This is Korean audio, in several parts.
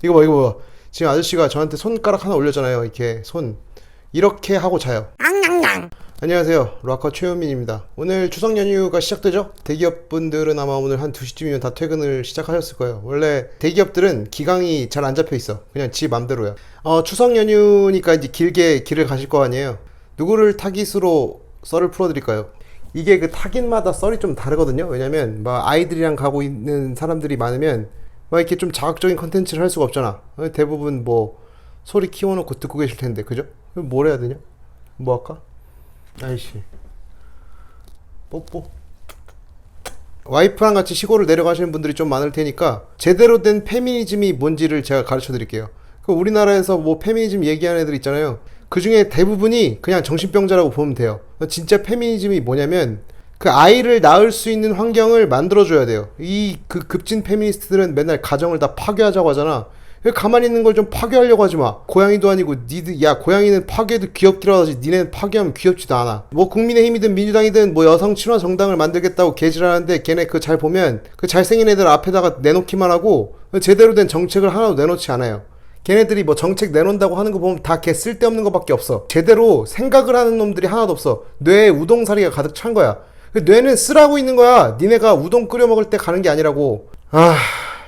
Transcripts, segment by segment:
이거 봐, 이거 봐. 지금 아저씨가 저한테 손가락 하나 올렸잖아요. 이렇게 손 이렇게 하고 자요. 안녕하세요, 락커 최현민입니다. 오늘 추석 연휴가 시작되죠? 대기업분들은 아마 오늘 한 2시쯤이면 다 퇴근을 시작하셨을 거예요. 원래 대기업들은 기강이 잘 안 잡혀 있어. 그냥 지 맘대로야. 추석 연휴니까 이제 길게 길을 가실 거 아니에요. 누구를 타깃으로 썰을 풀어드릴까요? 이게 그 타깃마다 썰이 좀 다르거든요. 왜냐면 막 아이들이랑 가고 있는 사람들이 많으면 막 이렇게 좀 자극적인 컨텐츠를 할 수가 없잖아. 대부분 뭐 소리 키워놓고 듣고 계실 텐데, 그죠? 그럼 뭘 해야 되냐? 뭐 할까? 아이씨, 뽀뽀. 와이프랑 같이 시골을 내려가시는 분들이 좀 많을 테니까 제대로 된 페미니즘이 뭔지를 제가 가르쳐 드릴게요. 그 우리나라에서 뭐 페미니즘 얘기하는 애들 있잖아요. 그 중에 대부분이 그냥 정신병자라고 보면 돼요. 진짜 페미니즘이 뭐냐면 그 아이를 낳을 수 있는 환경을 만들어줘야 돼요. 이 그 급진 페미니스트들은 맨날 가정을 다 파괴하자고 하잖아. 가만히 있는 걸 좀 파괴하려고 하지 마. 고양이도 아니고 니들, 야, 고양이는 파괴도 귀엽기라도 하지 니네는 파괴하면 귀엽지도 않아. 뭐 국민의힘이든 민주당이든 뭐 여성 친화 정당을 만들겠다고 개질하는데 걔네 그 잘 보면 그 잘생긴 애들 앞에다가 내놓기만 하고 제대로 된 정책을 하나도 내놓지 않아요. 걔네들이 뭐 정책 내놓는다고 하는 거 보면 다 개 쓸데없는 거밖에 없어. 제대로 생각을 하는 놈들이 하나도 없어. 뇌에 우동사리가 가득 찬 거야. 뇌는 쓰라고 있는 거야. 니네가 우동 끓여 먹을 때 가는 게 아니라고.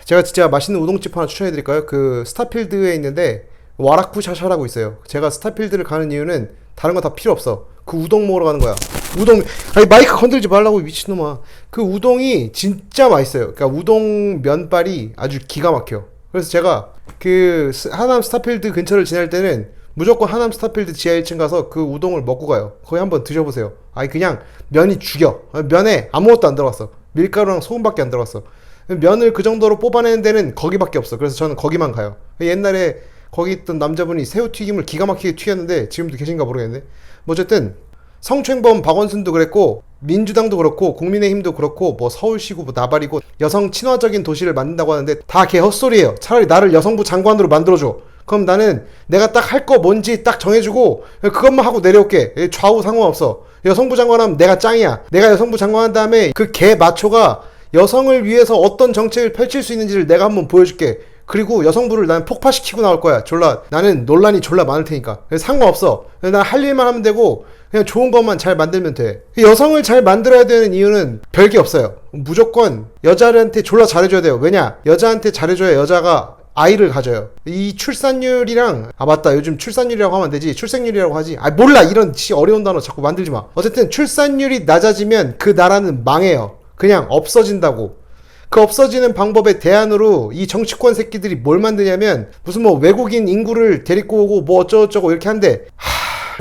제가 진짜 맛있는 우동집 하나 추천해드릴까요? 그 스타필드에 있는데 와라쿠 샤샤라고 있어요. 제가 스타필드를 가는 이유는 다른 거 다 필요 없어. 그 우동 먹으러 가는 거야. 우동, 아니 마이크 건들지 말라고 미친놈아. 그 우동이 진짜 맛있어요. 그러니까 우동 면발이 아주 기가 막혀. 그래서 제가 그 하남 스타필드 근처를 지날 때는 무조건 하남 스타필드 지하 1층 가서 그 우동을 먹고 가요. 거기 한번 드셔보세요. 아니 그냥 면이 죽여. 면에 아무것도 안 들어갔어. 밀가루랑 소금밖에 안 들어갔어. 면을 그 정도로 뽑아내는 데는 거기밖에 없어. 그래서 저는 거기만 가요. 옛날에 거기 있던 남자분이 새우튀김을 기가 막히게 튀겼는데 지금도 계신가 모르겠는데 뭐 어쨌든 성추행범 박원순도 그랬고 민주당도 그렇고 국민의힘도 그렇고 뭐 서울시고 뭐 나발이고 여성 친화적인 도시를 만든다고 하는데 다 개 헛소리예요. 차라리 나를 여성부 장관으로 만들어줘. 그럼 나는 내가 딱 할 거 뭔지 딱 정해주고 그것만 하고 내려올게. 좌우 상관없어. 여성부 장관 하면 내가 짱이야. 내가 여성부 장관 한 다음에 그 개 마초가 여성을 위해서 어떤 정책을 펼칠 수 있는지를 내가 한번 보여줄게. 그리고 여성부를 난 폭파시키고 나올 거야. 나는 논란이 졸라 많을 테니까. 상관없어. 난 할 일만 하면 되고 그냥 좋은 것만 잘 만들면 돼. 여성을 잘 만들어야 되는 이유는 별게 없어요. 무조건 여자한테 졸라 잘해줘야 돼요. 왜냐? 여자한테 잘해줘야 여자가 아이를 가져요. 이 출산율이랑 맞다, 요즘 출산율이라고 하면 안 되지, 출생률이라고 하지. 몰라, 이런 어려운 단어 자꾸 만들지 마. 어쨌든 출산율이 낮아지면 그 나라는 망해요. 그냥 없어진다고. 그 없어지는 방법의 대안으로 이 정치권 새끼들이 뭘 만드냐면 무슨 뭐 외국인 인구를 데리고 오고 뭐 어쩌고저쩌고 이렇게 한대.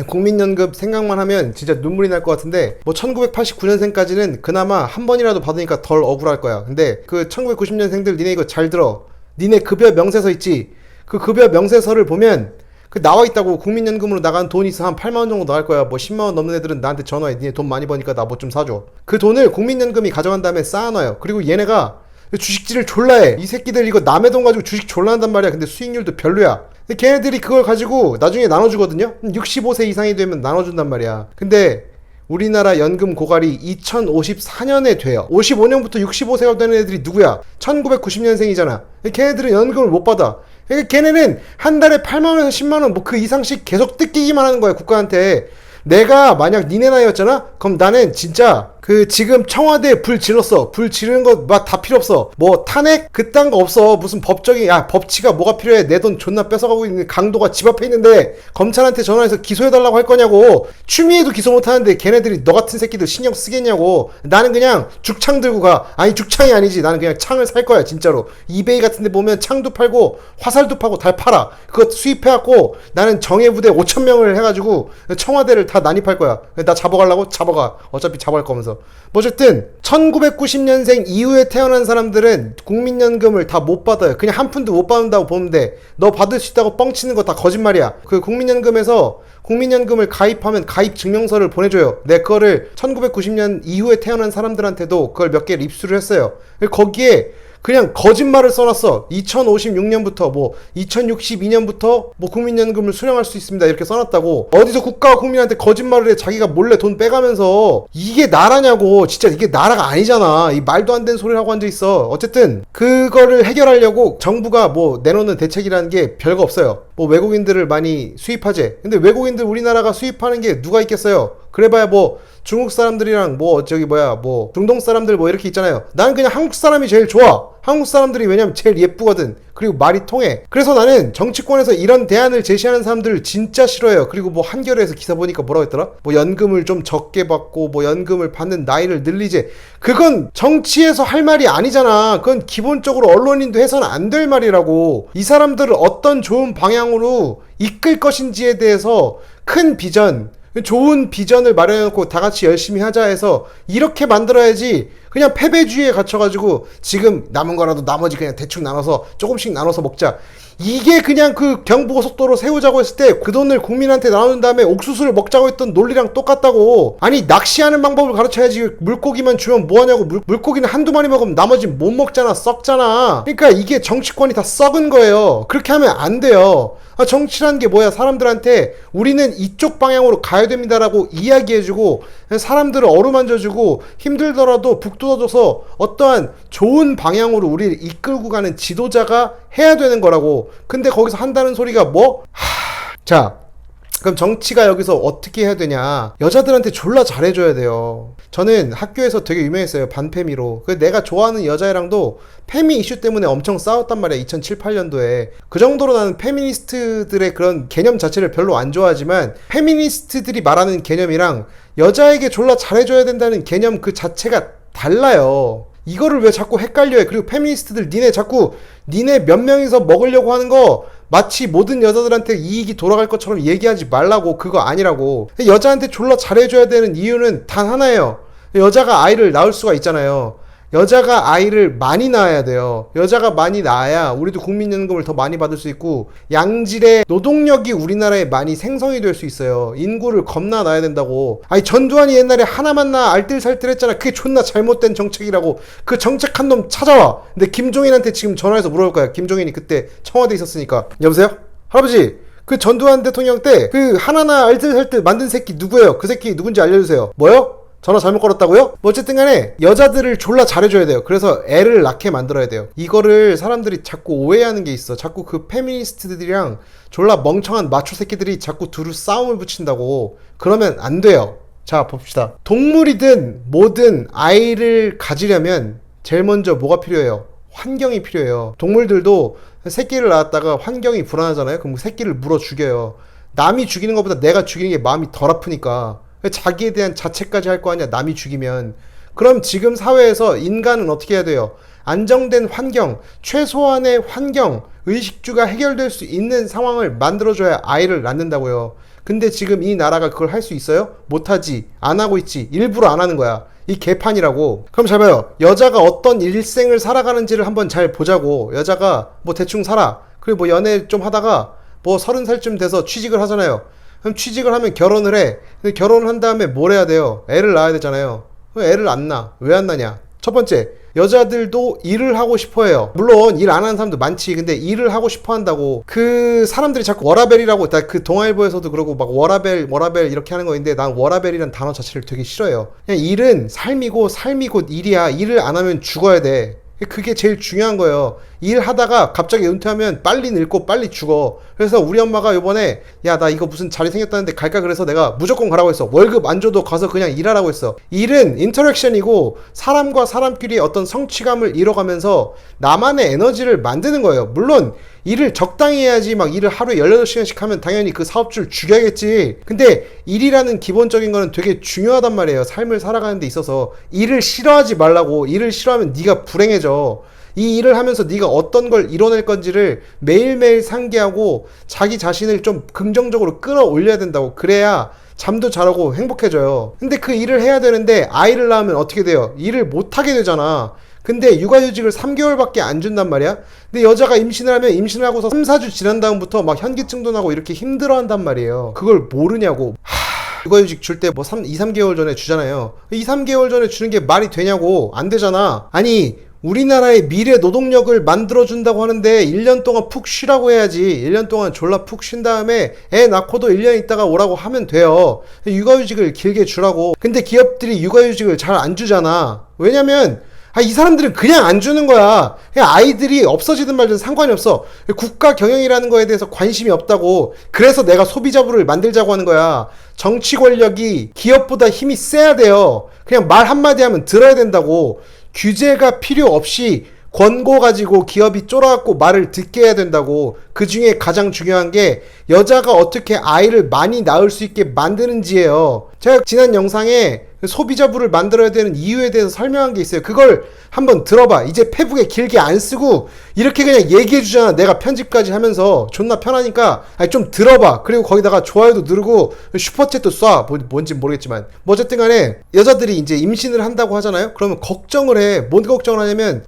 국민연금 생각만 하면 진짜 눈물이 날 것 같은데 뭐 1989년생까지는 그나마 한 번이라도 받으니까 덜 억울할 거야. 근데 그 1990년생들 니네 이거 잘 들어. 니네 급여 명세서 있지? 그 급여 명세서를 보면 그 나와 있다고. 국민연금으로 나간 돈 있어 한 8만원 정도 나갈 거야. 뭐 10만원 넘는 애들은 나한테 전화해. 니네 돈 많이 버니까 나 뭐 좀 사줘. 그 돈을 국민연금이 가져간 다음에 쌓아놔요. 그리고 얘네가 주식질을 졸라해. 이 새끼들 이거 남의 돈 가지고 주식 졸라 한단 말이야. 근데 수익률도 별로야. 근데 걔네들이 그걸 가지고 나중에 나눠주거든요. 65세 이상이 되면 나눠준단 말이야. 근데 우리나라 연금 고갈이 2054년에 돼요. 55년부터 65세가 되는 애들이 누구야? 1990년생이잖아. 걔네들은 연금을 못 받아. 그러니까 걔네는 한 달에 8만원에서 10만원 뭐 그 이상씩 계속 뜯기기만 하는 거야, 국가한테. 내가 만약 니네 나이였잖아? 그럼 나는 진짜 그 지금 청와대에 불 질렀어. 불 지르는 거 막 다 필요 없어. 뭐 탄핵 그딴 거 없어. 무슨 법적인 법치가 뭐가 필요해. 내 돈 존나 뺏어가고 있는 강도가 집 앞에 있는데 검찰한테 전화해서 기소해달라고 할 거냐고. 추미애도 기소 못하는데 걔네들이 너 같은 새끼들 신경 쓰겠냐고. 나는 그냥 죽창 들고 가. 아니 죽창이 아니지. 나는 그냥 창을 살 거야 진짜로. 이베이 같은 데 보면 창도 팔고 화살도 파고 다 팔아. 그거 수입해갖고 나는 정예부대 5,000명을 해가지고 청와대를 다 난입할 거야. 나 잡아가려고? 잡아가. 어차피 잡아갈 거면서. 뭐 어쨌든 1990년생 이후에 태어난 사람들은 국민연금을 다 못 받아요. 그냥 한 푼도 못 받는다고 보면 돼. 너 받을 수 있다고 뻥치는 거 다 거짓말이야. 그 국민연금에서 국민연금을 가입하면 가입 증명서를 보내줘요. 내 그거를 1990년 이후에 태어난 사람들한테도 그걸 몇 개 입수를 했어요. 거기에 그냥 거짓말을 써놨어. 2056년부터 뭐 2062년부터 뭐 국민연금을 수령할 수 있습니다 이렇게 써놨다고. 어디서 국가가 국민한테 거짓말을 해. 자기가 몰래 돈 빼가면서. 이게 나라냐고. 진짜 이게 나라가 아니잖아. 이 말도 안 되는 소리를 하고 앉아있어. 어쨌든 그거를 해결하려고 정부가 뭐 내놓는 대책이라는 게 별거 없어요. 뭐 외국인들을 많이 수입하재. 근데 외국인들 우리나라가 수입하는 게 누가 있겠어요. 그래봐야 뭐 중국 사람들이랑 뭐 저기 뭐야 뭐 중동 사람들 뭐 이렇게 있잖아요. 나는 그냥 한국 사람이 제일 좋아. 한국 사람들이 왜냐면 제일 예쁘거든. 그리고 말이 통해. 그래서 나는 정치권에서 이런 대안을 제시하는 사람들을 진짜 싫어해요. 그리고 뭐 한겨레에서 기사 보니까 뭐라고 했더라? 뭐 연금을 좀 적게 받고 뭐 연금을 받는 나이를 늘리재. 그건 정치에서 할 말이 아니잖아. 그건 기본적으로 언론인도 해서는 안 될 말이라고. 이 사람들을 어떤 좋은 방향으로 이끌 것인지에 대해서 큰 비전, 좋은 비전을 마련해놓고 다 같이 열심히 하자 해서 이렇게 만들어야지. 그냥 패배주의에 갇혀가지고 지금 남은 거라도 나머지 그냥 대충 나눠서 조금씩 나눠서 먹자. 이게 그냥 그 경부고속도로 세우자고 했을 때 그 돈을 국민한테 나눈 다음에 옥수수를 먹자고 했던 논리랑 똑같다고. 아니 낚시하는 방법을 가르쳐야지. 물고기만 주면 뭐하냐고. 물고기는 한두 마리 먹으면 나머지 못 먹잖아. 썩잖아. 그러니까 이게 정치권이 다 썩은 거예요. 그렇게 하면 안 돼요. 정치라는 게 뭐야. 사람들한테 우리는 이쪽 방향으로 가야 됩니다라고 이야기해주고 사람들을 어루만져주고 힘들더라도 북돋아줘서 어떠한 좋은 방향으로 우리를 이끌고 가는 지도자가 해야 되는 거라고. 근데 거기서 한다는 소리가 뭐? 자, 그럼 정치가 여기서 어떻게 해야 되냐. 여자들한테 졸라 잘해줘야 돼요. 저는 학교에서 되게 유명했어요. 반페미로. 내가 좋아하는 여자애랑도 페미 이슈 때문에 엄청 싸웠단 말이야. 2007, 8년도에. 그 정도로 나는 페미니스트들의 그런 개념 자체를 별로 안 좋아하지만 페미니스트들이 말하는 개념이랑 여자에게 졸라 잘해줘야 된다는 개념 그 자체가 달라요. 이거를 왜 자꾸 헷갈려 해. 그리고 페미니스트들 니네 몇 명이서 먹으려고 하는 거 마치 모든 여자들한테 이익이 돌아갈 것처럼 얘기하지 말라고. 그거 아니라고. 여자한테 졸라 잘해줘야 되는 이유는 단 하나예요. 여자가 아이를 낳을 수가 있잖아요. 여자가 아이를 많이 낳아야 돼요. 여자가 많이 낳아야 우리도 국민연금을 더 많이 받을 수 있고 양질의 노동력이 우리나라에 많이 생성이 될 수 있어요. 인구를 겁나 낳아야 된다고. 아니 전두환이 옛날에 하나만 낳아 알뜰살뜰 했잖아. 그게 존나 잘못된 정책이라고. 그 정책한 놈 찾아와. 근데 김종인한테 지금 전화해서 물어볼 거야. 김종인이 그때 청와대에 있었으니까. 여보세요? 할아버지, 그 전두환 대통령 때 그 하나나 알뜰살뜰 만든 새끼 누구예요? 그 새끼 누군지 알려주세요. 뭐요? 전화 잘못 걸었다고요? 뭐 어쨌든 간에 여자들을 졸라 잘해줘야 돼요. 그래서 애를 낳게 만들어야 돼요. 이거를 사람들이 자꾸 오해하는 게 있어. 자꾸 그 페미니스트들이랑 졸라 멍청한 마초 새끼들이 자꾸 두루 싸움을 붙인다고. 그러면 안 돼요. 자, 봅시다. 동물이든 뭐든 아이를 가지려면 제일 먼저 뭐가 필요해요? 환경이 필요해요. 동물들도 새끼를 낳았다가 환경이 불안하잖아요. 그럼 새끼를 물어 죽여요. 남이 죽이는 것보다 내가 죽이는 게 마음이 덜 아프니까. 자기에 대한 자책까지 할 거 아니야. 남이 죽이면. 그럼 지금 사회에서 인간은 어떻게 해야 돼요? 안정된 환경, 최소한의 환경, 의식주가 해결될 수 있는 상황을 만들어줘야 아이를 낳는다고요. 근데 지금 이 나라가 그걸 할 수 있어요? 못하지. 안 하고 있지. 일부러 안 하는 거야. 이 개판이라고. 그럼 잘 봐요. 여자가 어떤 일생을 살아가는지를 한번 잘 보자고. 여자가 뭐 대충 살아. 그리고 뭐 연애 좀 하다가 뭐 30살쯤 돼서 취직을 하잖아요. 그럼 취직을 하면 결혼을 해. 근데 결혼을 한 다음에 뭘 해야 돼요? 애를 낳아야 되잖아요. 애를 안 낳아. 왜 안 낳냐? 첫 번째, 여자들도 일을 하고 싶어 해요. 물론 일 안 하는 사람도 많지. 근데 일을 하고 싶어 한다고. 그 사람들이 자꾸 워라벨이라고, 그 동아일보에서도 그러고 막 워라벨 이렇게 하는 거인데 난 워라벨이라는 단어 자체를 되게 싫어해요. 그냥 일은 삶이고 삶이 곧 일이야. 일을 안 하면 죽어야 돼. 그게 제일 중요한 거예요. 일하다가 갑자기 은퇴하면 빨리 늙고 빨리 죽어. 그래서 우리 엄마가 요번에 야, 나 이거 무슨 자리 생겼다는데 갈까? 그래서 내가 무조건 가라고 했어. 월급 안 줘도 가서 그냥 일하라고 했어. 일은 인터랙션이고 사람과 사람끼리 어떤 성취감을 잃어가면서 나만의 에너지를 만드는 거예요. 물론 일을 적당히 해야지. 막 일을 하루에 18시간씩 하면 당연히 그 사업주를 죽여야겠지. 근데 일이라는 기본적인 거는 되게 중요하단 말이에요. 삶을 살아가는 데 있어서. 일을 싫어하지 말라고. 일을 싫어하면 네가 불행해져. 이 일을 하면서 네가 어떤 걸 이뤄낼 건지를 매일매일 상기하고 자기 자신을 좀 긍정적으로 끌어올려야 된다고. 그래야 잠도 잘하고 행복해져요. 근데 그 일을 해야 되는데 아이를 낳으면 어떻게 돼요? 일을 못하게 되잖아. 근데 육아휴직을 3개월밖에 안 준단 말이야. 근데 여자가 임신을 하면 임신을 하고서 3, 4주 지난 다음부터 막 현기증도 나고 이렇게 힘들어한단 말이에요. 그걸 모르냐고. 육아휴직 줄 때 뭐 2, 3개월 전에 주잖아요. 2, 3개월 전에 주는 게 말이 되냐고. 안 되잖아. 아니 우리나라의 미래 노동력을 만들어준다고 하는데 1년 동안 푹 쉬라고 해야지. 1년 동안 졸라 푹 쉰 다음에 애 낳고도 1년 있다가 오라고 하면 돼요. 육아휴직을 길게 주라고. 근데 기업들이 육아휴직을 잘 안 주잖아. 왜냐면 이 사람들은 그냥 안 주는 거야. 그냥 아이들이 없어지든 말든 상관이 없어. 국가 경영이라는 거에 대해서 관심이 없다고. 그래서 내가 소비자부를 만들자고 하는 거야. 정치 권력이 기업보다 힘이 세야 돼요. 그냥 말 한마디 하면 들어야 된다고. 규제가 필요 없이 권고 가지고 기업이 쫄아갖고 말을 듣게 해야 된다고. 그 중에 가장 중요한 게 여자가 어떻게 아이를 많이 낳을 수 있게 만드는지예요. 제가 지난 영상에 소비자부를 만들어야 되는 이유에 대해서 설명한 게 있어요. 그걸 한번 들어봐. 이제 페북에 길게 안 쓰고 이렇게 그냥 얘기해 주잖아. 내가 편집까지 하면서 존나 편하니까 좀 들어봐. 그리고 거기다가 좋아요도 누르고 슈퍼챗도 쏴. 뭔지 모르겠지만 뭐 어쨌든 간에 여자들이 이제 임신을 한다고 하잖아요. 그러면 걱정을 해. 뭔 걱정을 하냐면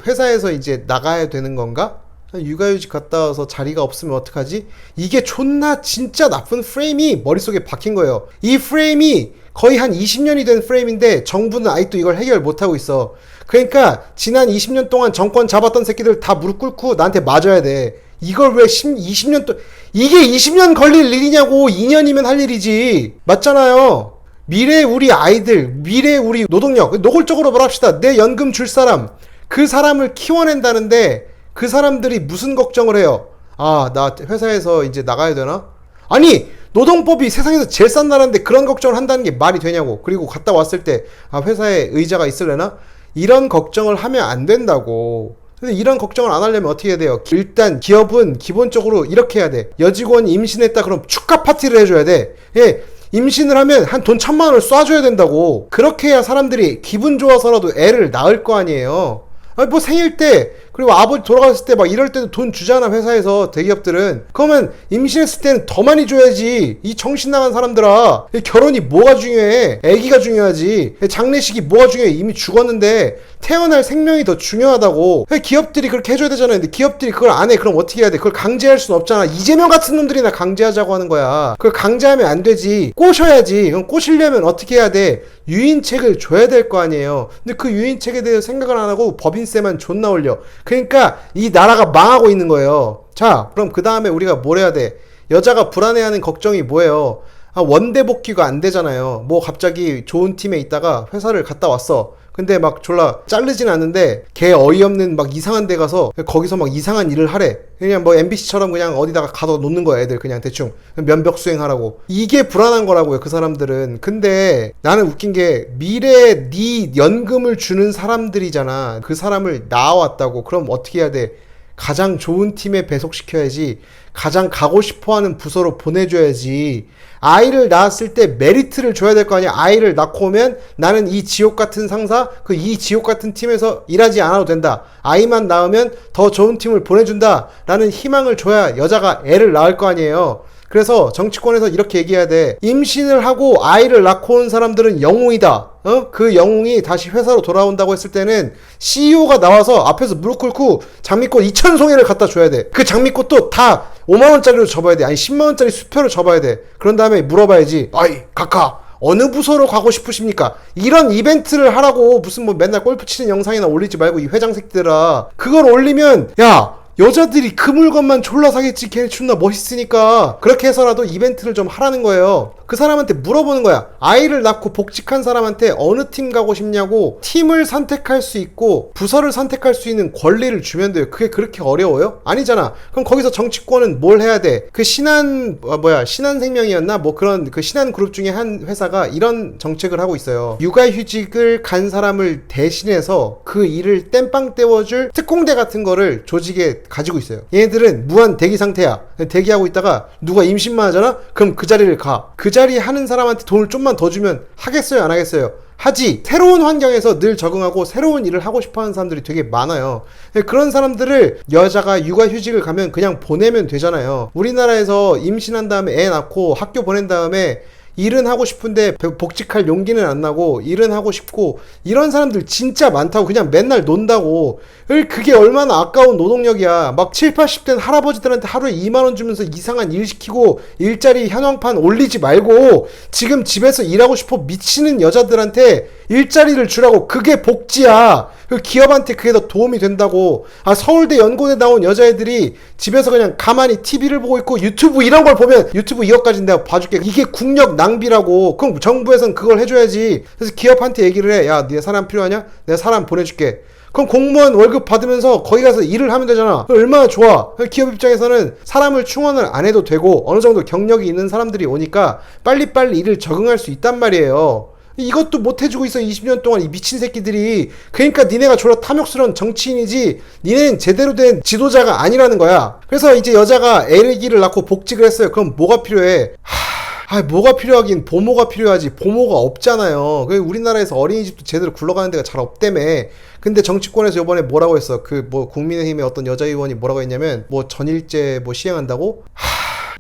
회사에서 이제 나가야 되는 건가? 육아휴직 갔다 와서 자리가 없으면 어떡하지? 이게 존나 진짜 나쁜 프레임이 머릿속에 박힌 거예요. 이 프레임이 거의 한 20년이 된 프레임인데 정부는 아직도 이걸 해결 못하고 있어. 그러니까 지난 20년 동안 정권 잡았던 새끼들 다 무릎 꿇고 나한테 맞아야 돼. 이걸 왜 20년 동안 이게 20년 걸릴 일이냐고. 2년이면 할 일이지. 맞잖아요. 미래 우리 아이들, 미래 우리 노동력, 노골적으로 말합시다. 내 연금 줄 사람, 그 사람을 키워낸다는데 그 사람들이 무슨 걱정을 해요? 나 회사에서 이제 나가야 되나? 아니, 노동법이 세상에서 제일 싼 나라인데 그런 걱정을 한다는 게 말이 되냐고. 그리고 갔다 왔을 때 회사에 의자가 있을래나? 이런 걱정을 하면 안 된다고. 근데 이런 걱정을 안 하려면 어떻게 해야 돼요? 일단 기업은 기본적으로 이렇게 해야 돼. 여직원이 임신했다 그럼 축하 파티를 해줘야 돼. 예, 임신을 하면 한 돈 1,000만 원을 쏴줘야 된다고. 그렇게 해야 사람들이 기분 좋아서라도 애를 낳을 거 아니에요. 뭐 생일 때, 그리고 아버지 돌아갔을 때 막 이럴 때도 돈 주잖아, 회사에서, 대기업들은. 그러면 임신했을 때는 더 많이 줘야지. 이 정신 나간 사람들아. 결혼이 뭐가 중요해? 아기가 중요하지. 장례식이 뭐가 중요해? 이미 죽었는데 태어날 생명이 더 중요하다고. 기업들이 그렇게 해줘야 되잖아요. 근데 기업들이 그걸 안 해. 그럼 어떻게 해야 돼? 그걸 강제할 수는 없잖아. 이재명 같은 놈들이나 강제하자고 하는 거야. 그걸 강제하면 안 되지. 꼬셔야지. 그럼 꼬시려면 어떻게 해야 돼? 유인책을 줘야 될 거 아니에요. 근데 그 유인책에 대해서 생각을 안 하고 법인세만 존나 올려. 그러니까 이 나라가 망하고 있는 거예요. 자, 그럼 그 다음에 우리가 뭘 해야 돼? 여자가 불안해하는 걱정이 뭐예요? 원대 복귀가 안 되잖아요. 뭐 갑자기 좋은 팀에 있다가 회사를 갔다 왔어. 근데 막 졸라 자르진 않는데 걔 어이없는 막 이상한 데 가서 거기서 막 이상한 일을 하래. 그냥 뭐 MBC처럼 그냥 어디다가 가둬 놓는 거야. 애들 그냥 대충 면벽 수행하라고. 이게 불안한 거라고요, 그 사람들은. 근데 나는 웃긴 게 미래에 네 연금을 주는 사람들이잖아. 그 사람을 낳아왔다고. 그럼 어떻게 해야 돼? 가장 좋은 팀에 배속시켜야지. 가장 가고 싶어하는 부서로 보내줘야지. 아이를 낳았을 때 메리트를 줘야 될 거 아니야. 아이를 낳고 오면 나는 이 지옥 같은 상사, 이 지옥 같은 팀에서 일하지 않아도 된다. 아이만 낳으면 더 좋은 팀을 보내준다 라는 희망을 줘야 여자가 애를 낳을 거 아니에요. 그래서 정치권에서 이렇게 얘기해야 돼. 임신을 하고 아이를 낳고 온 사람들은 영웅이다. 그 영웅이 다시 회사로 돌아온다고 했을 때는 CEO가 나와서 앞에서 무릎 꿇고 장미꽃 2,000송이를 갖다 줘야 돼. 그 장미꽃도 다 5만원짜리로 접어야 돼. 아니 10만원짜리 수표를 접어야 돼. 그런 다음에 물어봐야지. 아이 각하 어느 부서로 가고 싶으십니까? 이런 이벤트를 하라고. 무슨 뭐 맨날 골프 치는 영상이나 올리지 말고 이 회장 새끼들아. 그걸 올리면 야 여자들이 그 물건만 졸라 사겠지. 걔네 존나 멋있으니까. 그렇게 해서라도 이벤트를 좀 하라는 거예요. 그 사람한테 물어보는 거야. 아이를 낳고 복직한 사람한테 어느 팀 가고 싶냐고. 팀을 선택할 수 있고 부서를 선택할 수 있는 권리를 주면 돼요. 그게 그렇게 어려워요? 아니잖아. 그럼 거기서 정치권은 뭘 해야 돼? 그 신한생명이었나? 뭐 그런 그 신한그룹 중에 한 회사가 이런 정책을 하고 있어요. 육아휴직을 간 사람을 대신해서 그 일을 땜빵 때워줄 특공대 같은 거를 조직에 가지고 있어요. 얘네들은 무한 대기 상태야. 대기하고 있다가 누가 임신만 하잖아? 그럼 그 자리를 가. 그 자리 하는 사람한테 돈을 좀만 더 주면 하겠어요? 안 하겠어요? 하지. 새로운 환경에서 늘 적응하고 새로운 일을 하고 싶어하는 사람들이 되게 많아요. 그런 사람들을 여자가 육아휴직을 가면 그냥 보내면 되잖아요. 우리나라에서 임신한 다음에 애 낳고 학교 보낸 다음에 일은 하고 싶은데 복직할 용기는 안 나고 일은 하고 싶고 이런 사람들 진짜 많다고. 그냥 맨날 논다고. 그게 얼마나 아까운 노동력이야. 막 7, 80된 할아버지들한테 하루에 2만원 주면서 이상한 일 시키고 일자리 현황판 올리지 말고 지금 집에서 일하고 싶어 미치는 여자들한테 일자리를 주라고. 그게 복지야. 그 기업한테 그게 더 도움이 된다고. 아, 서울대 연고대 나온 여자애들이 집에서 그냥 가만히 TV를 보고 있고 유튜브 이런 걸 보면 유튜브 이것까지 내가 봐줄게. 이게 국력 낭비라고. 그럼 정부에서는 그걸 해줘야지. 그래서 기업한테 얘기를 해. 야, 네 사람 필요하냐? 내가 사람 보내줄게. 그럼 공무원 월급 받으면서 거기 가서 일을 하면 되잖아. 얼마나 좋아. 기업 입장에서는 사람을 충원을 안 해도 되고 어느 정도 경력이 있는 사람들이 오니까 빨리빨리 일을 적응할 수 있단 말이에요. 이것도 못 해주고 있어. 20년 동안 이 미친 새끼들이. 그러니까 니네가 졸라 탐욕스러운 정치인이지 니네는 제대로 된 지도자가 아니라는 거야. 그래서 이제 여자가 애기를 낳고 복직을 했어요. 그럼 뭐가 필요해? 뭐가 필요하긴 보모가 필요하지. 보모가 없잖아요. 우리나라에서 어린이집도 제대로 굴러가는 데가 잘 없다며. 근데 정치권에서 이번에 뭐라고 했어? 국민의힘의 어떤 여자 의원이 뭐라고 했냐면 전일제 시행한다고?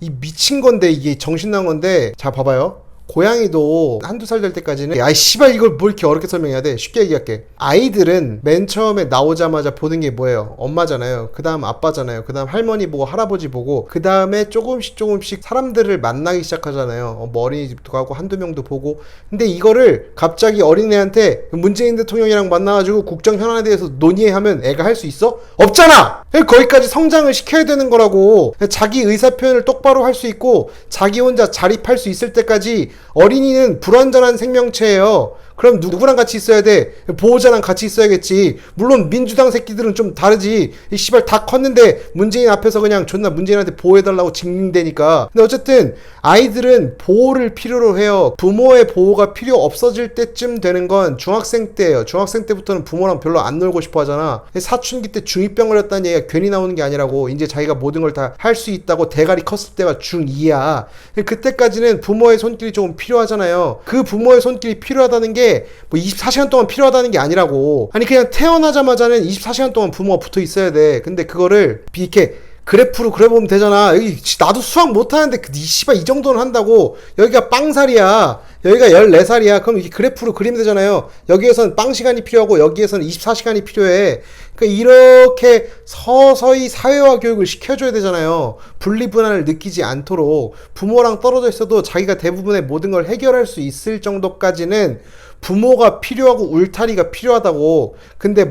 이 미친 건데, 이게 정신 나간 건데. 자, 봐봐요. 고양이도 한두 살 될 때까지는 야 씨발 이걸 뭘 이렇게 어렵게 설명해야 돼. 쉽게 얘기할게. 아이들은 맨 처음에 나오자마자 보는 게 뭐예요? 엄마잖아요. 그 다음 아빠잖아요. 그 다음 할머니 보고 할아버지 보고 그 다음에 조금씩 사람들을 만나기 시작하잖아요. 어린이집도 가고 한두 명도 보고. 근데 이거를 갑자기 어린애한테 문재인 대통령이랑 만나가지고 국정 현안에 대해서 논의하면 애가 할 수 있어? 없잖아! 거기까지 성장을 시켜야 되는 거라고. 자기 의사표현을 똑바로 할 수 있고 자기 혼자 자립할 수 있을 때까지 어린이는 불완전한 생명체예요. 그럼 누구랑 같이 있어야 돼? 보호자랑 같이 있어야겠지. 물론 민주당 새끼들은 좀 다르지. 이 씨발 다 컸는데 문재인 앞에서 그냥 존나 문재인한테 보호해달라고 징징대니까. 근데 어쨌든 아이들은 보호를 필요로 해요. 부모의 보호가 필요 없어질 때쯤 되는 건 중학생 때예요. 중학생 때부터는 부모랑 별로 안 놀고 싶어 하잖아. 사춘기 때 중2병 걸렸다는 얘기가 괜히 나오는 게 아니라고. 이제 자기가 모든 걸 다 할 수 있다고 대가리 컸을 때가 중2야. 그때까지는 부모의 손길이 조금 필요하잖아요. 그 부모의 손길이 필요하다는 게 24시간 동안 필요하다는 게 아니라고. 아니 그냥 태어나자마자는 24시간 동안 부모가 붙어 있어야 돼. 근데 그거를 이렇게 그래프로 그려보면 되잖아. 여기 나도 수학 못하는데 이 씨발 이 정도는 한다고. 여기가 빵살이야. 여기가 14살이야. 그럼 이렇게 그래프로 그리면 되잖아요. 여기에서는 빵 시간이 필요하고 여기에서는 24시간이 필요해. 그러니까 이렇게 서서히 사회화 교육을 시켜줘야 되잖아요. 분리분할을 느끼지 않도록. 부모랑 떨어져 있어도 자기가 대부분의 모든 걸 해결할 수 있을 정도까지는 부모가 필요하고 울타리가 필요하다고. 근데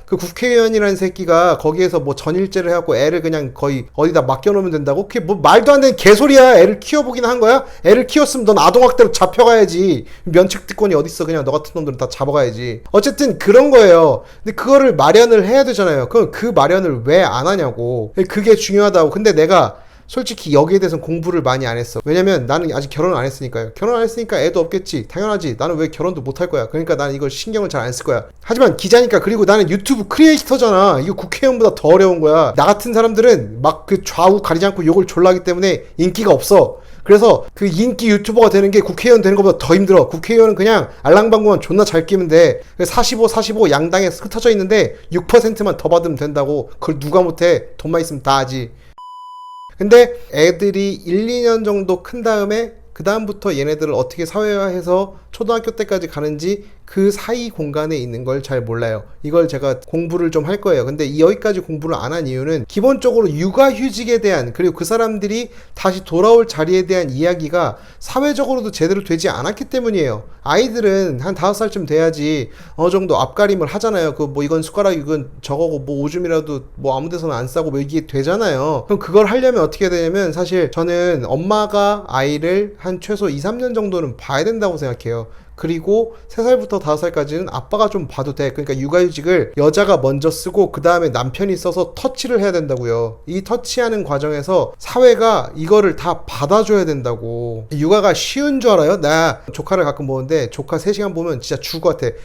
그 국회의원이라는 새끼가 거기에서 전일제를 해갖고 애를 그냥 거의 어디다 맡겨놓으면 된다고? 그게 말도 안 되는 개소리야. 애를 키워보긴 한 거야? 애를 키웠으면 넌 아동학대로 잡혀가야지. 면책특권이 어딨어. 그냥 너 같은 놈들은 다 잡아가야지. 어쨌든 그런 거예요. 근데 그거를 마련을 해야 되잖아요. 그럼 그 마련을 왜 안 하냐고. 그게 중요하다고. 근데 내가 솔직히 여기에 대해서는 공부를 많이 안 했어. 왜냐면 나는 아직 결혼을 안 했으니까요. 결혼 안 했으니까 애도 없겠지. 당연하지. 나는 왜 결혼도 못 할 거야. 그러니까 나는 이걸 신경을 잘 안 쓸 거야. 하지만 기자니까. 그리고 나는 유튜브 크리에이터잖아. 이거 국회의원보다 더 어려운 거야. 나 같은 사람들은 막 좌우 가리지 않고 욕을 졸라 하기 때문에 인기가 없어. 그래서 그 인기 유튜버가 되는 게 국회의원 되는 것보다 더 힘들어. 국회의원은 그냥 알랑방구만 존나 잘 끼면 돼. 45 양당에 흩어져 있는데 6%만 더 받으면 된다고. 그걸 누가 못해. 돈만 있으면 다 하지. 근데 애들이 1, 2년 정도 큰 다음에 그 다음부터 얘네들을 어떻게 사회화해서 초등학교 때까지 가는지 그 사이 공간에 있는 걸 잘 몰라요. 이걸 제가 공부를 좀 할 거예요. 근데 여기까지 공부를 안 한 이유는 기본적으로 육아휴직에 대한, 그리고 그 사람들이 다시 돌아올 자리에 대한 이야기가 사회적으로도 제대로 되지 않았기 때문이에요. 아이들은 한 5살쯤 돼야지 어느 정도 앞가림을 하잖아요. 이건 숟가락, 이건 저거고, 오줌이라도 아무 데서나 안 싸고 이게 되잖아요. 그럼 그걸 하려면 어떻게 해야 되냐면, 사실 저는 엄마가 아이를 한 최소 2, 3년 정도는 봐야 된다고 생각해요. 그리고 3살부터 5살까지는 아빠가 좀 봐도 돼. 그러니까 육아휴직을 여자가 먼저 쓰고 그 다음에 남편이 써서 터치를 해야 된다고요. 이 터치하는 과정에서 사회가 이거를 다 받아줘야 된다고. 육아가 쉬운 줄 알아요? 나 조카를 가끔 보는데 조카 3시간 보면 진짜 죽을 것 같아.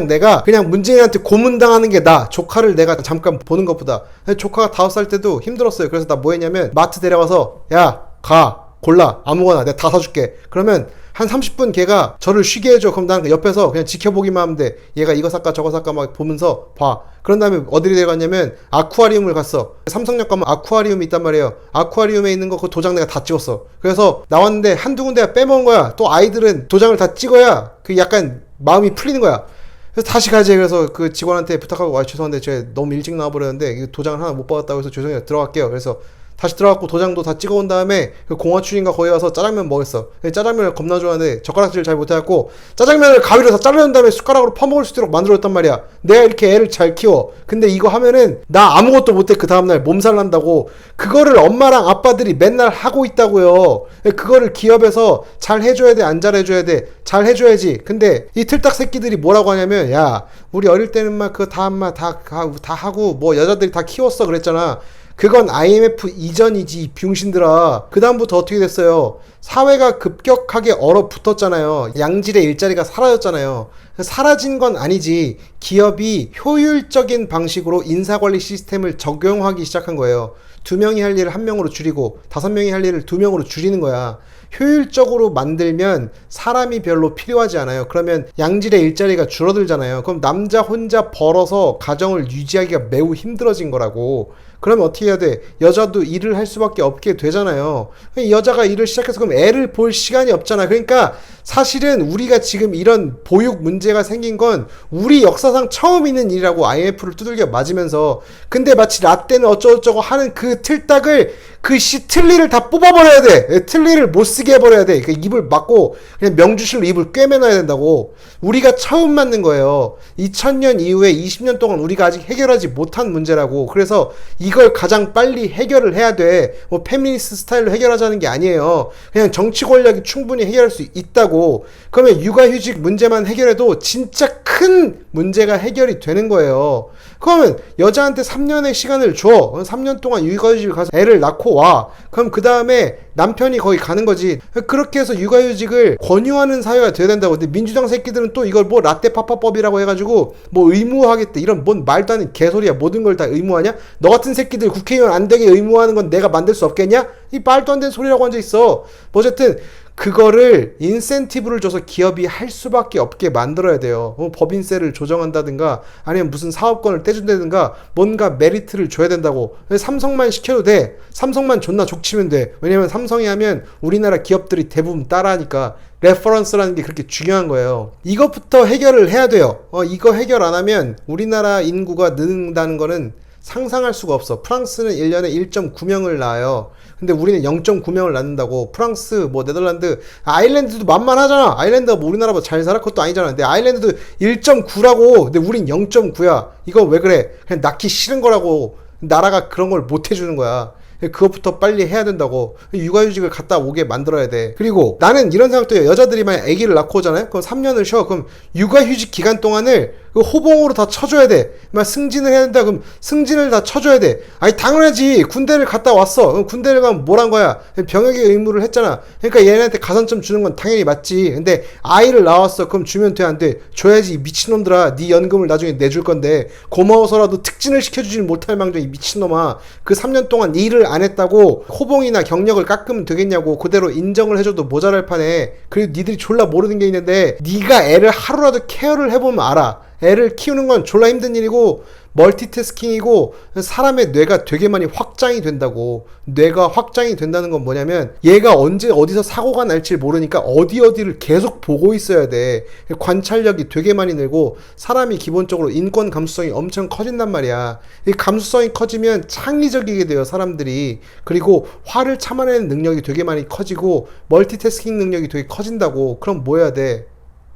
내가 문재인한테 고문당하는 게 나. 조카를 내가 잠깐 보는 것보다. 조카가 5살 때도 힘들었어요. 그래서 나 뭐 했냐면 마트 데려가서 야 가 골라 아무거나 내가 다 사줄게. 그러면 한 30분 걔가 저를 쉬게 해줘. 그럼 나는 옆에서 그냥 지켜보기만 하면 돼. 얘가 이거 살까 저거 살까 막 보면서 봐. 그런 다음에 어디를 데려갔냐면 아쿠아리움을 갔어. 삼성역 가면 아쿠아리움이 있단 말이에요. 아쿠아리움에 있는 거 그 도장 내가 다 찍었어. 그래서 나왔는데 한두 군데가 빼먹은 거야. 또 아이들은 도장을 다 찍어야 그 약간 마음이 풀리는 거야. 그래서 다시 가지. 그래서 그 직원한테 부탁하고 죄송한데 제가 너무 일찍 나와버렸는데 도장을 하나 못 받았다고 해서 죄송해요. 들어갈게요. 그래서 다시 들어갔고 도장도 다 찍어온 다음에 그 공화춘인가 거기 가서 짜장면 먹었어. 짜장면을 겁나 좋아하는데 젓가락질을 잘 못해갖고 짜장면을 가위로 다 자르는 다음에 숟가락으로 퍼먹을 수 있도록 만들어줬단 말이야. 내가 이렇게 애를 잘 키워. 근데 이거 하면은 나 아무것도 못해. 그 다음날 몸살 난다고. 그거를 엄마랑 아빠들이 맨날 하고 있다고요. 그거를 기업에서 잘 해줘야 돼, 안 잘 해줘야 돼? 잘 해줘야지. 근데 이 틀딱 새끼들이 뭐라고 하냐면, 야 우리 어릴 때는 막 그거 다 하고 뭐 여자들이 다 키웠어 그랬잖아. 그건 IMF 이전이지 병신들아. 그 다음부터 어떻게 됐어요? 사회가 급격하게 얼어붙었잖아요. 양질의 일자리가 사라졌잖아요. 사라진 건 아니지. 기업이 효율적인 방식으로 인사관리 시스템을 적용하기 시작한 거예요. 2명이 할 일을 1명으로 줄이고 5명이 할 일을 2명으로 줄이는 거야. 효율적으로 만들면 사람이 별로 필요하지 않아요. 그러면 양질의 일자리가 줄어들잖아요. 그럼 남자 혼자 벌어서 가정을 유지하기가 매우 힘들어진 거라고. 그러면 어떻게 해야 돼? 여자도 일을 할 수밖에 없게 되잖아요. 여자가 일을 시작해서 그럼 애를 볼 시간이 없잖아. 그러니까 사실은 우리가 지금 이런 보육 문제가 생긴 건 우리 역사상 처음 있는 일이라고 IMF를 두들겨 맞으면서. 근데 마치 라떼는 어쩌고저쩌고 하는 그 틀딱을 그 틀니를 다 뽑아버려야 돼. 틀니를 못 쓰게 해버려야 돼. 그 입을 막고 그냥 명주실로 입을 꿰매놔야 된다고. 우리가 처음 맞는 거예요. 2000년 이후에 20년 동안 우리가 아직 해결하지 못한 문제라고. 그래서 이걸 가장 빨리 해결을 해야 돼. 뭐 페미니스트 스타일로 해결하자는 게 아니에요. 그냥 정치 권력이 충분히 해결할 수 있다고. 그러면 육아휴직 문제만 해결해도 진짜 큰 문제가 해결이 되는 거예요. 그러면 여자한테 3년의 시간을 줘. 3년 동안 육아휴직을 가서 애를 낳고 와. 그럼 그 다음에 남편이 거기 가는 거지. 그렇게 해서 육아휴직을 권유하는 사회가 돼야 된다고. 근데 민주당 새끼들은 또 이걸 뭐 라떼 파파법이라고 해가지고 뭐 의무화하겠대. 이런 뭔 말도 안 되는 개소리야. 모든 걸 다 의무화냐? 너 같은 새끼들 국회의원 안 되게 의무화하는 건 내가 만들 수 없겠냐? 이 말도 안 되는 소리라고 앉아있어. 어쨌든 그거를 인센티브를 줘서 기업이 할 수밖에 없게 만들어야 돼요. 법인세를 조정한다든가 아니면 무슨 사업권을 떼준다든가 뭔가 메리트를 줘야 된다고. 삼성만 시켜도 돼. 삼성만 존나 족치면 돼. 왜냐면 삼성이 하면 우리나라 기업들이 대부분 따라하니까. 레퍼런스라는 게 그렇게 중요한 거예요. 이것부터 해결을 해야 돼요. 이거 해결 안 하면 우리나라 인구가 는다는 거는 상상할 수가 없어. 프랑스는 1년에 1.9명을 낳아요. 근데 우리는 0.9명을 낳는다고. 프랑스, 뭐 네덜란드, 아일랜드도 만만하잖아. 아일랜드가 뭐 우리나라보다 잘 살아? 그것도 아니잖아. 근데 아일랜드도 1.9라고. 근데 우린 0.9야. 이거 왜 그래? 그냥 낳기 싫은 거라고. 나라가 그런 걸 못 해주는 거야. 그것부터 빨리 해야 된다고. 육아휴직을 갔다 오게 만들어야 돼. 그리고 나는 이런 생각도 해요. 여자들이 만약 아기를 낳고 오잖아요. 그럼 3년을 쉬어. 그럼 육아휴직 기간 동안을 그 호봉으로 다 쳐줘야 돼. 막 승진을 해야 된다. 그럼 승진을 다 쳐줘야 돼. 아니 당연하지. 군대를 갔다 왔어. 그럼 군대를 가면 뭘 한 거야? 병역의 의무를 했잖아. 그러니까 얘네한테 가산점 주는 건 당연히 맞지. 근데 아이를 낳았어. 그럼 주면 돼, 안 돼? 줘야지. 미친놈들아. 네 연금을 나중에 내줄 건데 고마워서라도 특진을 시켜주지는 못할 망정. 이 미친놈아. 그 3년 동안 일을 안 했다고 호봉이나 경력을 깎으면 되겠냐고. 그대로 인정을 해줘도 모자랄 판에. 그리고 니들이 졸라 모르는 게 있는데 네가 애를 하루라도 케어를 해보면 알아. 애를 키우는 건 졸라 힘든 일이고 멀티태스킹이고 사람의 뇌가 되게 많이 확장이 된다고. 뇌가 확장이 된다는 건 뭐냐면 얘가 언제 어디서 사고가 날지 모르니까 어디를 계속 보고 있어야 돼. 관찰력이 되게 많이 늘고 사람이 기본적으로 인권 감수성이 엄청 커진단 말이야. 이 감수성이 커지면 창의적이게 돼요, 사람들이. 그리고 화를 참아내는 능력이 되게 많이 커지고 멀티태스킹 능력이 되게 커진다고. 그럼 뭐 해야 돼?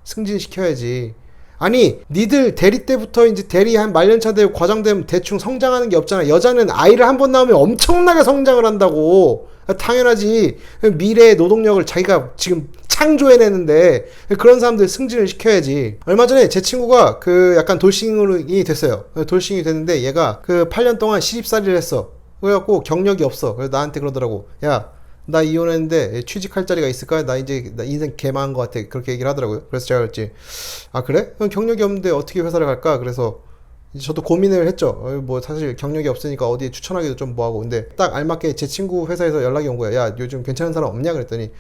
승진시켜야지. 아니 니들 대리 때부터 이제 대리 한 말년차 되고 과장 되면 대충 성장하는 게 없잖아. 여자는 아이를 한 번 낳으면 엄청나게 성장을 한다고. 당연하지. 미래의 노동력을 자기가 지금 창조해내는데 그런 사람들 승진을 시켜야지. 얼마 전에 제 친구가 그 약간 돌싱이 됐어요. 돌싱이 됐는데 얘가 그 8년 동안 시집살이를 했어. 그래갖고 경력이 없어. 그래서 나한테 그러더라고. 야, 나 이혼했는데 취직할 자리가 있을까? 나 인생 개망한 것 같아. 그렇게 얘기를 하더라고요. 그래서 제가 그랬지. 아 그래? 그럼 경력이 없는데 어떻게 회사를 갈까? 그래서 저도 고민을 했죠. 뭐 사실 경력이 없으니까 어디에 추천하기도 좀 뭐하고. 근데 딱 알맞게 제 친구 회사에서 연락이 온 거야. 야 요즘 괜찮은 사람 없냐? 그랬더니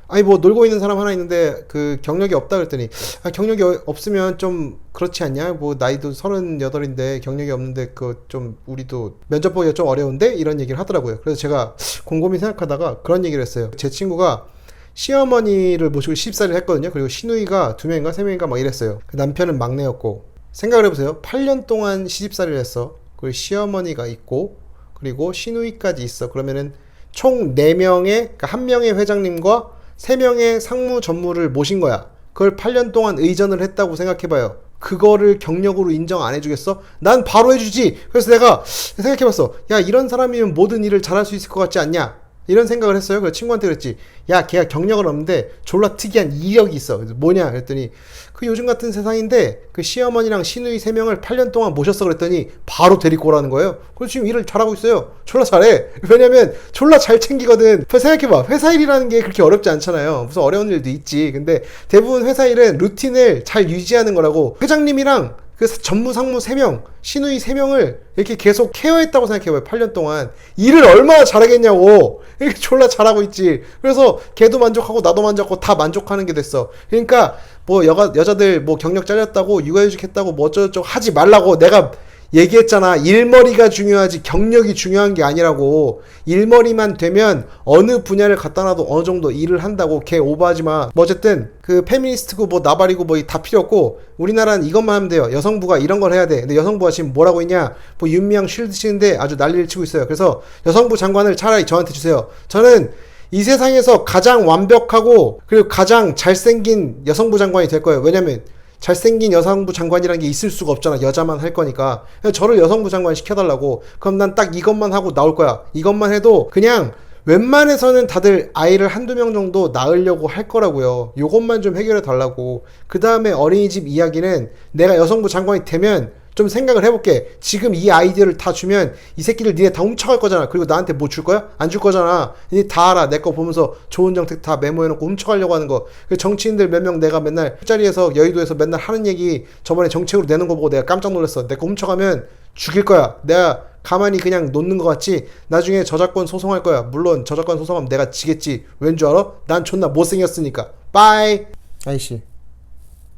아니 뭐 놀고 있는 사람 하나 있는데 그 경력이 없다 그랬더니 아 경력이 없으면 좀 그렇지 않냐? 뭐 나이도 38인데 경력이 없는데 그 좀 우리도 면접 보기가 좀 어려운데? 이런 얘기를 하더라고요. 그래서 제가 곰곰이 생각하다가 그런 얘기를 했어요. 제 친구가 시어머니를 모시고 시집살이를 했거든요. 그리고 시누이가 2명인가 3명인가 막 이랬어요. 그 남편은 막내였고. 생각을 해보세요. 8년 동안 시집살이를 했어. 그리고 시어머니가 있고 그리고 시누이까지 있어. 그러면은 총 4명의, 그러니까 1명의 회장님과 3명의 상무 전무를 모신 거야. 그걸 8년 동안 의전을 했다고 생각해봐요. 그거를 경력으로 인정 안 해주겠어? 난 바로 해주지. 그래서 내가 생각해봤어. 야, 이런 사람이면 모든 일을 잘할 수 있을 것 같지 않냐? 이런 생각을 했어요. 그래서 친구한테 그랬지. 야, 걔가 경력은 없는데 졸라 특이한 이력이 있어. 그래서 뭐냐? 그랬더니 그 요즘 같은 세상인데 그 시어머니랑 시누이 3명을 8년 동안 모셨어. 그랬더니 바로 데리고 오라는 거예요. 그래서 지금 일을 잘하고 있어요. 졸라 잘해. 왜냐면 졸라 잘 챙기거든. 생각해봐. 회사 일이라는 게 그렇게 어렵지 않잖아요. 무슨 어려운 일도 있지. 근데 대부분 회사 일은 루틴을 잘 유지하는 거라고. 회장님이랑 그 전무 상무 3명, 시누이 3명을 이렇게 계속 케어했다고 생각해봐요. 8년 동안. 일을 얼마나 잘하겠냐고. 이렇게 졸라 잘하고 있지. 그래서 걔도 만족하고 나도 만족하고 다 만족하는 게 됐어. 그러니까 뭐 여자들 뭐 경력 잘렸다고 육아휴직 했다고 뭐 어쩌고저쩌고 하지 말라고 내가 얘기했잖아. 일머리가 중요하지 경력이 중요한 게 아니라고. 일머리만 되면 어느 분야를 갖다 놔도 어느 정도 일을 한다고. 걔 오버하지 마. 뭐 어쨌든 그 페미니스트고 뭐 나발이고 뭐 다 필요 없고 우리나라는 이것만 하면 돼요. 여성부가 이런 걸 해야 돼. 근데 여성부가 지금 뭐라고 있냐? 뭐 윤미향 쉴드 치는데 아주 난리를 치고 있어요. 그래서 여성부 장관을 차라리 저한테 주세요. 저는 이 세상에서 가장 완벽하고 그리고 가장 잘생긴 여성부 장관이 될 거예요. 왜냐면 잘생긴 여성부 장관이라는 게 있을 수가 없잖아. 여자만 할 거니까. 저를 여성부 장관 시켜달라고. 그럼 난 딱 이것만 하고 나올 거야. 이것만 해도 그냥 웬만해서는 다들 아이를 한두 명 정도 낳으려고 할 거라고요. 요것만 좀 해결해 달라고. 그 다음에 어린이집 이야기는 내가 여성부 장관이 되면 좀 생각을 해볼게. 지금 이 아이디어를 다 주면 이 새끼들 니네 다 훔쳐갈 거잖아. 그리고 나한테 뭐 줄 거야? 안 줄 거잖아. 니 다 알아. 내 거 보면서 좋은 정책 다 메모해놓고 훔쳐가려고 하는 거. 정치인들 몇 명 내가 맨날 술자리에서 여의도에서 맨날 하는 얘기 저번에 정책으로 내는 거 보고 내가 깜짝 놀랐어. 내 거 훔쳐가면 죽일 거야. 내가 가만히 그냥 놓는 거 같지? 나중에 저작권 소송할 거야. 물론 저작권 소송하면 내가 지겠지. 왠 줄 알아? 난 존나 못생겼으니까. 빠이. 아이씨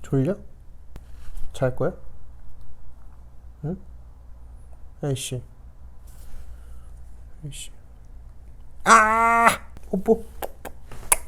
졸려? 잘 거야? 응? 아이씨. 아! 뽀뽀.